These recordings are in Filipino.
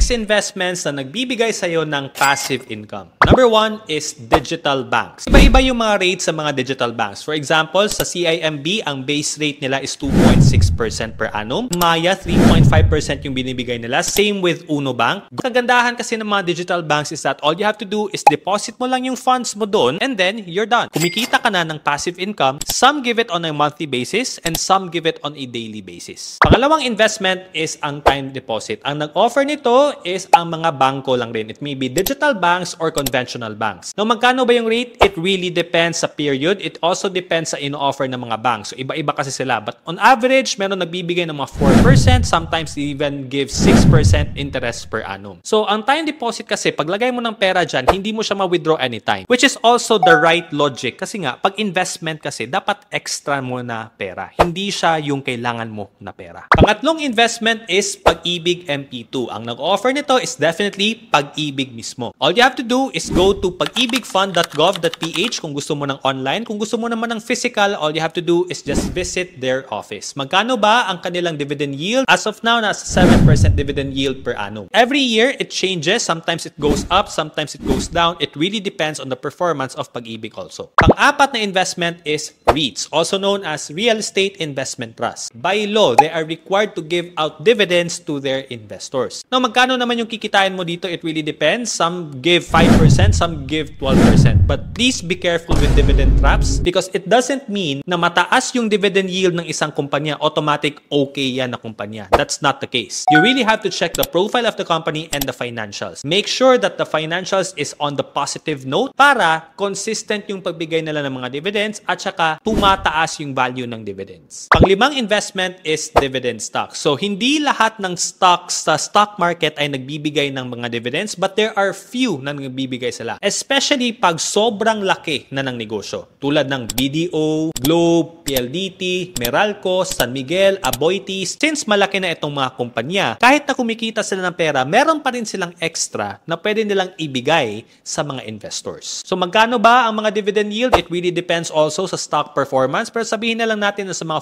6 investments na nagbibigay sa'yo ng passive income. Number 1 is digital banks. Iba-iba yung mga rates sa mga digital banks. For example, sa CIMB, ang base rate nila is 2.6% per annum. Maya, 3.5% yung binibigay nila. Same with Uno Bank. Kagandahan kasi ng mga digital banks is that all you have to do is deposit mo lang yung funds mo doon and then you're done. Kumikita ka na ng passive income. Some give it on a monthly basis and some give it on a daily basis. Pangalawang investment is ang time deposit. Ang nag-offer nito is ang mga bangko lang rin. It may be digital banks or conventional banks. Now, magkano ba yung rate? It really depends sa period. It also depends sa ino-offer ng mga banks. So, iba-iba kasi sila. But on average, meron nagbibigay ng mga 4%. Sometimes even give 6% interest per annum. So, ang time deposit kasi, paglagay mo ng pera dyan, hindi mo siya ma-withdraw anytime. Which is also the right logic. Kasi nga, pag investment kasi, dapat extra mo na pera. Hindi siya yung kailangan mo na pera. Pangatlong investment is Pag-ibig MP2. Ang nag-offer nito is definitely Pag-ibig mismo. All you have to do is go to pagibigfund.gov.ph kung gusto mo ng online. Kung gusto mo naman ng physical, all you have to do is just visit their office. Magkano ba ang kanilang dividend yield? As of now, nasa 7% dividend yield per annum. Every year, it changes. Sometimes it goes up, sometimes it goes down. It really depends on the performance of Pag-ibig also. Pang-apat na investment is REITs, also known as Real Estate Investment Trust. By law, they are required to give out dividends to their investors. Now, magkano naman yung kikitain mo dito? It really depends. Some give 5%, some give 12%. But please be careful with dividend traps because it doesn't mean na mataas yung dividend yield ng isang kumpanya, automatic okay yan na kumpanya. That's not the case. You really have to check the profile of the company and the financials. Make sure that the financials is on the positive note para consistent yung pagbigay nila ng mga dividends at saka tumataas yung value ng dividends. Panglimang investment is dividend stocks. So, hindi lahat ng stocks sa stock market ay nagbibigay ng mga dividends but there are few na nagbibigay sila. Especially pag sobrang laki na ng negosyo. Tulad ng BDO, Globe, PLDT, Meralco, San Miguel, Aboitiz. Since malaki na itong mga kumpanya, kahit na kumikita sila ng pera, meron pa rin silang extra na pwede nilang ibigay sa mga investors. So, magkano ba ang mga dividend yield? It really depends also sa stock performance pero sabihin na lang natin na sa mga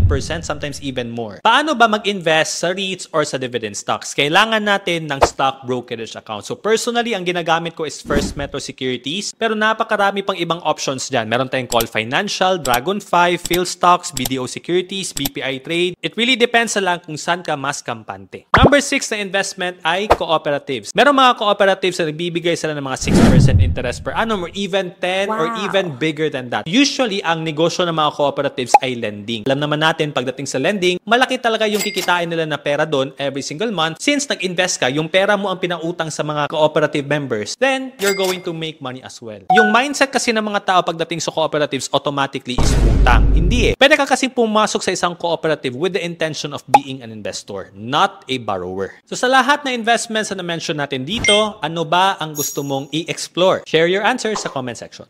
4-8%, sometimes even more. Paano ba mag-invest sa REITs or sa dividend stocks? Kailangan natin ng stock brokerage account. So personally, ang ginagamit ko is First Metro Securities pero napakarami pang ibang options dyan. Meron tayong Call Financial, Dragon5, PhilStocks, BDO Securities, BPI Trade. It really depends sa lang kung saan ka mas kampante. Number 6 na investment ay cooperatives. Meron mga cooperatives na nagbibigay sila ng mga 6% interest per annum or even 10 or even bigger than that. Usually, ang negosyo ng mga cooperatives ay lending. Alam naman natin, pagdating sa lending, malaki talaga yung kikitain nila na pera doon every single month. Since nag-invest ka, yung pera mo ang pinautang sa mga cooperative members, then you're going to make money as well. Yung mindset kasi ng mga tao pagdating sa cooperatives automatically is utang. Hindi eh. Pwede ka kasi pumasok sa isang cooperative with the intention of being an investor, not a borrower. So sa lahat na investments na na-mention natin dito, ano ba ang gusto mong i-explore? Share your answers sa comment section.